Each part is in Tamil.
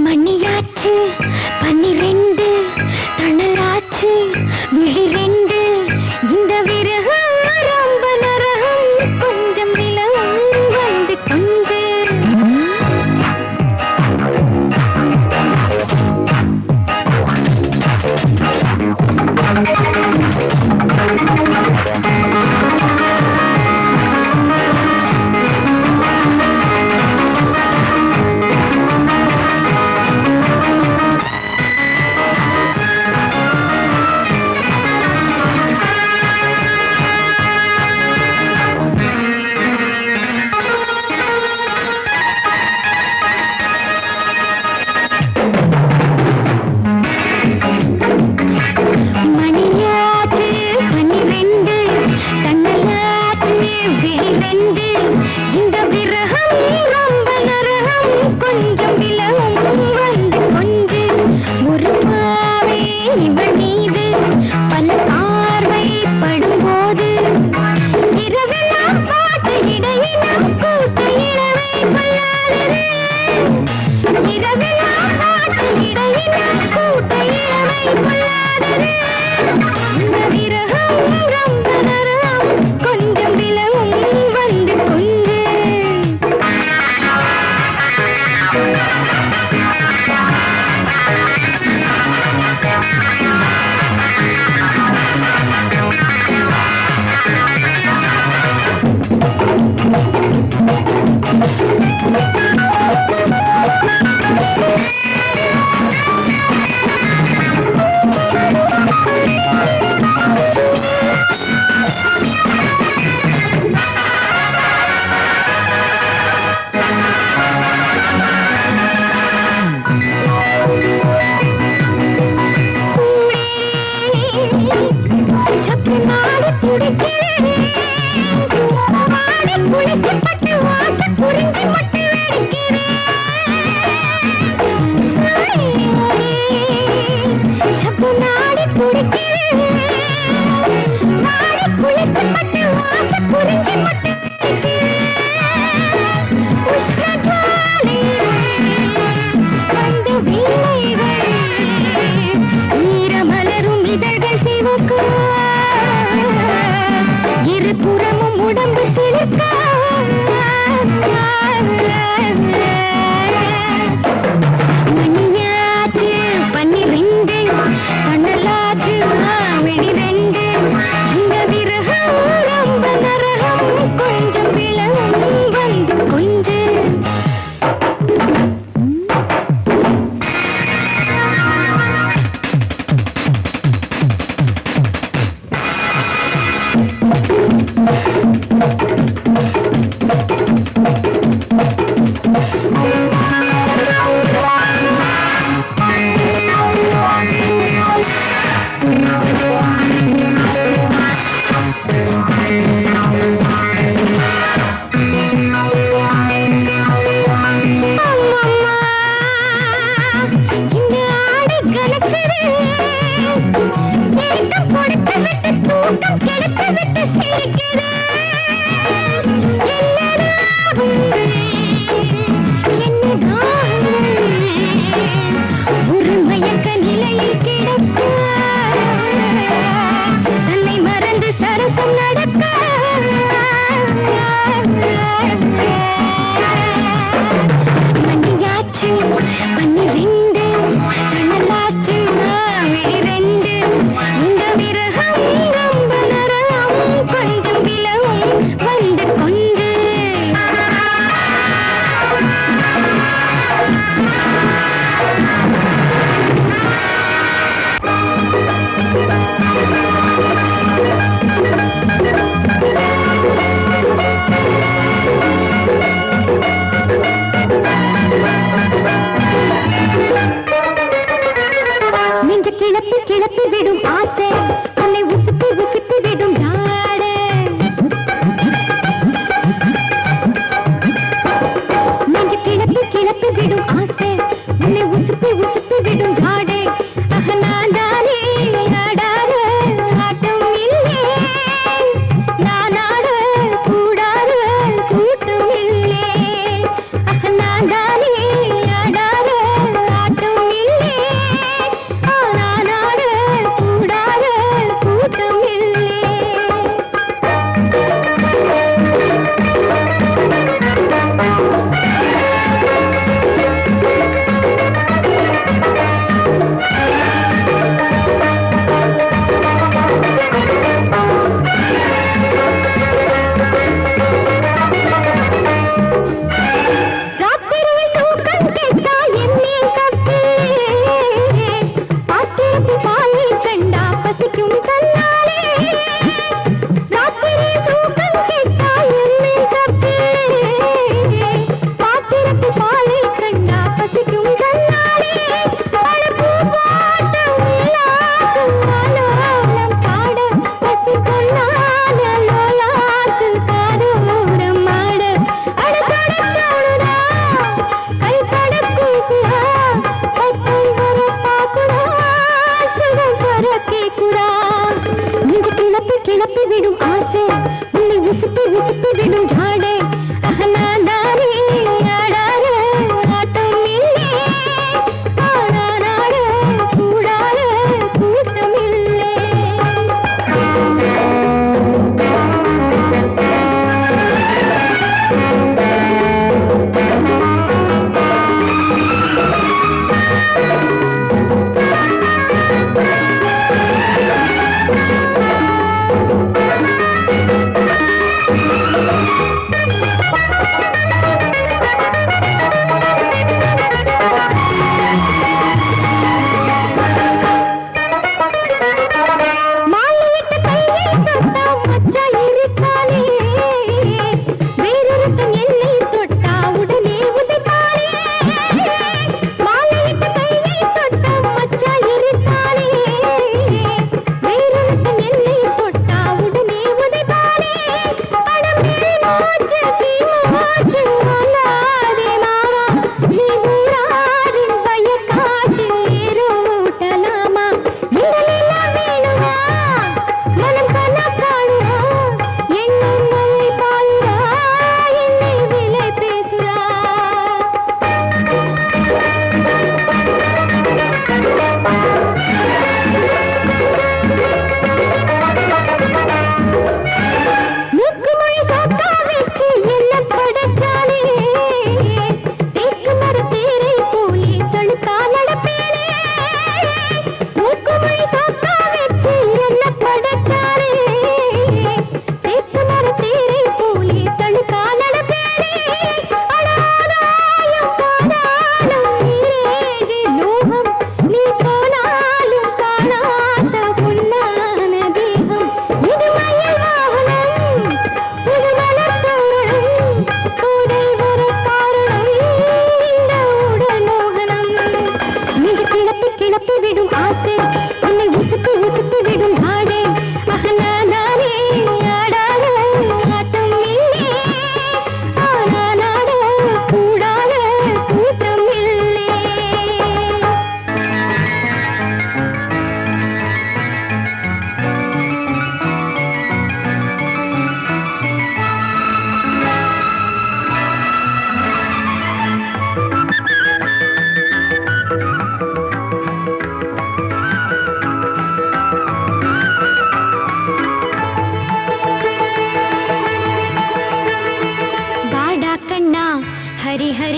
மணியாச்சு 12 தணலாச்சு விழி 2 இந்த விரகம் ரொம்ப நரகம் கொஞ்சம் விலகும் வந்து கொஞ்சம் கொஞ்சம்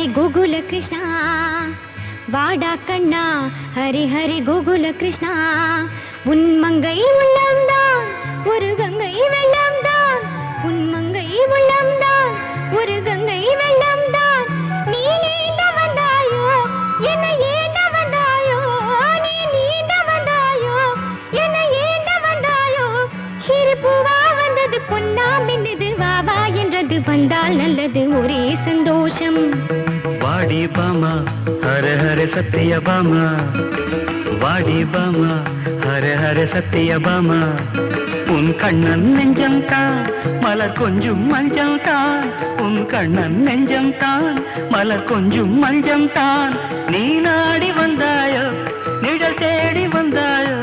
ஹரி கோகுல கிருஷ்ணா வாடா கண்ணா ஹரி ஹரி கோகுல கிருஷ்ணா உன் மங்கை உள்ளம்தான் ஒரு கங்கை வெள்ளம்தான் உன் மங்கை உள்ளம்தான் ஒரு கங்கை வெள்ளம்தான் நீ நீண்ட வந்தாயோ என்னை ஏண்ட வந்தாயோ நீ நீண்ட வந்தாயோ என்னை ஏண்ட வந்தாயோ சிரிப்புவா வந்தது பொன்னா மின்னது வாவா என்றது வந்தால் நல்லது ஒரே சந்தோஷம் வாடி பாமா ஹர ஹர சத்திய பாமா வாடி பாமா ஹர ஹர சத்திய பாமா உன் கண்ணன் நெஞ்சம் தான் மலர் கொஞ்சம் மஞ்சள் தான் உன் கண்ணன் நெஞ்சம் தான் மலர் கொஞ்சம் மஞ்சள் தான் நீ நாடி வந்தாயோ நிழல் தேடி வந்தாயோ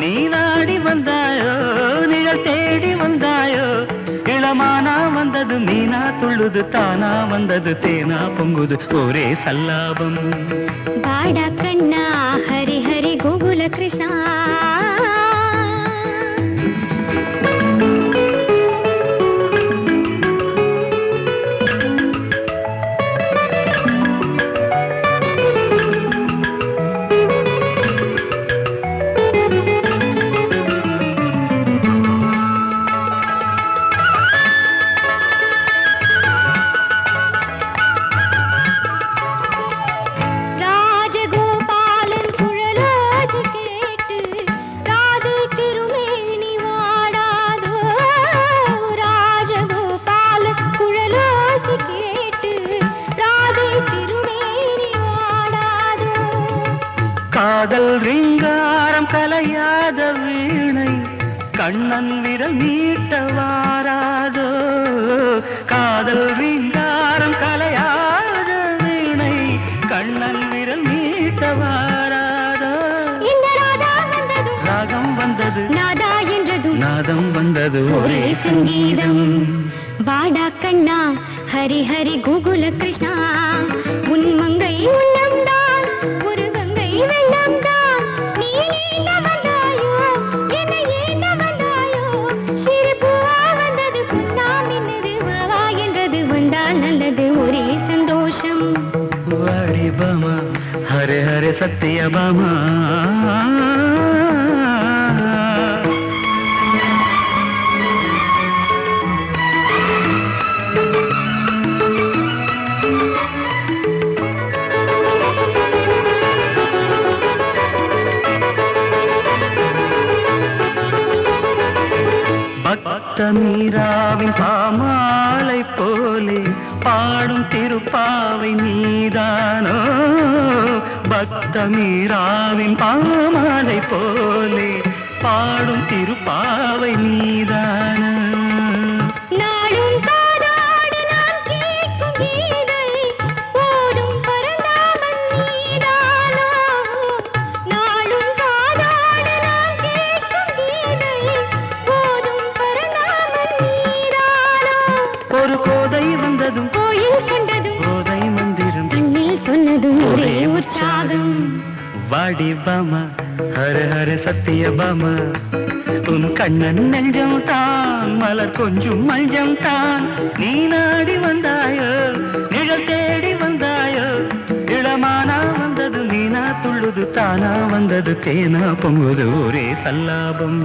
நீ நாடி வந்தாயோ நிழல் தேடி வந்தாயோ இளமானா வந்தது மீனா துள்ளுது தானா வந்தது தேனா பொங்குது ஒரே சல்லாபம் வாடா கண்ணா ஹரி ஹரி கோகுல கிருஷ்ணா காதல் ரீங்காரம் கலையாத வீணை கண்ணன் விரல் நீட்ட வாராதோ காதல் ரீங்காரம் கலையாத வீணை கண்ணன் விரல் நீட்ட வாராதோ ராகம் வந்தது நாதா என்றது நாதம் வந்தது ஒரே சங்கீதம் வாடா கண்ணா ஹரி ஹரி கோகுல கிருஷ்ணா உன் மங்கை உள்ளம்தான் ஒரு கங்கை வெள்ளம்தான் நீ நீண்ட வந்தாயோ என்னை ஏண்ட வந்தாயோ சிரிப்புவா வந்தது பொன்னா மின்னது வாவா என்றது வந்தால் நல்லது ஒரே சந்தோஷம் வாடி பாமா ஹரே ஹரே சத்திய பாமா பக்த மீராவின் பாமாலை போலே பாடும் திருப்பாவை நீதானோ பக்த மீராவின் பாமாலை போலே பாடும் திருப்பாவை நீதானோ ஒரு கோதை வந்ததும் கோயில் கண்டதும் கோதை மந்திரம் கண்ணில் சொன்னதும் ஒரே உற்சாகம் வாடி பாமா ஹர ஹர சத்திய பாமா உன் கண்ணன் நெஞ்சம் தான் மலர் கொஞ்சம் மஞ்சம் தான் நீ நாடி வந்தாயோ நிழல் தேடி வந்தாயோ இளமானா வந்தது மீனா துள்ளுது தானா வந்தது தேனா பொங்குது ஒரே சல்லாபம்